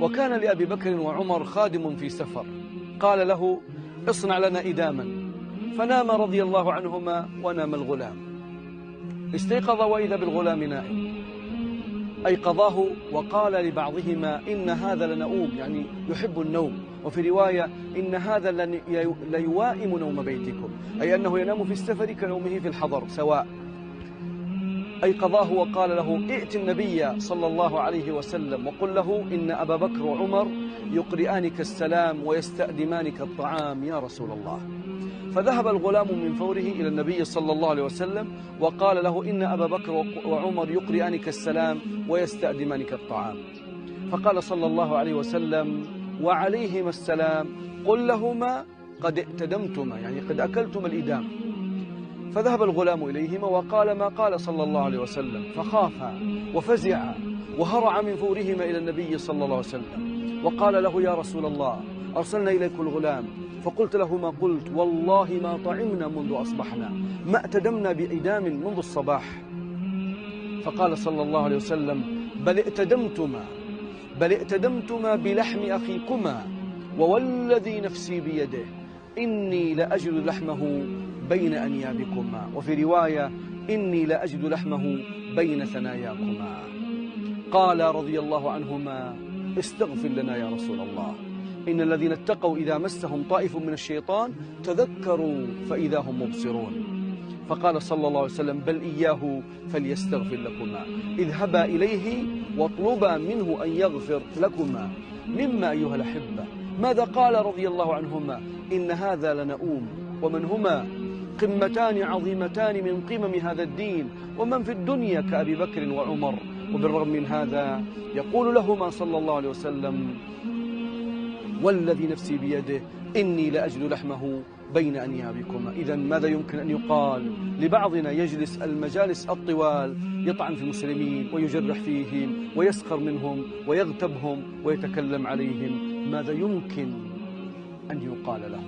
وكان لأبي بكر وعمر خادم في سفر، قال له: اصنع لنا إداما، فنام رضي الله عنهما ونام الغلام. استيقظ وإذا بالغلام نائم، أيقظاه وقال لبعضهما: إن هذا لنؤوم، يعني يحب النوم، وفي رواية: إن هذا ليوائم نوم بيتكم، أي أنه ينام في السفر كنومه في الحضر سواء. أيقظاه وقال له: ائت النبي صلى الله عليه وسلم وقل له إن أبا بكر وعمر يقرئانك السلام ويستأدمانك الطعام يا رسول الله. فذهب الغلام من فوره إلى النبي صلى الله عليه وسلم وقال له: إن أبا بكر وعمر يقرئانك السلام ويستأدمانك الطعام. فقال صلى الله عليه وسلم: وعليهما السلام، قل لهما قد ائتدمتما، يعني قد أكلتما الإدام. فذهب الغلام إليهما وقال ما قال صلى الله عليه وسلم، فخافا وفزعا وهرع من فورهما إلى النبي صلى الله عليه وسلم وقال له: يا رسول الله، أرسلنا إليك الغلام فقلت له ما قلت، والله ما طعمنا منذ أصبحنا، ما ائتدمنا بإدام منذ الصباح. فقال صلى الله عليه وسلم: بل ائتدمتما بلحم أخيكما، ووالذي نفسي بيده إني لأجد لحمه بين أنيابكما، وفي رواية: إني لأجد لحمه بين ثناياكما. قال رضي الله عنهما: استغفر لنا يا رسول الله، إن الذين اتقوا إذا مسهم طائف من الشيطان تذكروا فإذا هم مبصرون. فقال صلى الله عليه وسلم: بل إياه فليستغفر لكما، اذهبا إليه واطلبا منه أن يغفر لكما. مما أيها الأحبة، ماذا قال رضي الله عنهما؟ إن هذا لنؤوم، ومن هما قمتان عظيمتان من قمم هذا الدين، ومن في الدنيا كأبي بكر وعمر. وبالرغم من هذا يقول لهما صلى الله عليه وسلم: والذي نفسي بيده إني لأجد لحمه بين أنيابكما. إذن ماذا يمكن أن يقال لبعضنا يجلس المجالس الطوال يطعن في المسلمين ويجرح فيهم ويسخر منهم ويغتبهم ويتكلم عليهم؟ ماذا يمكن أن يقال له؟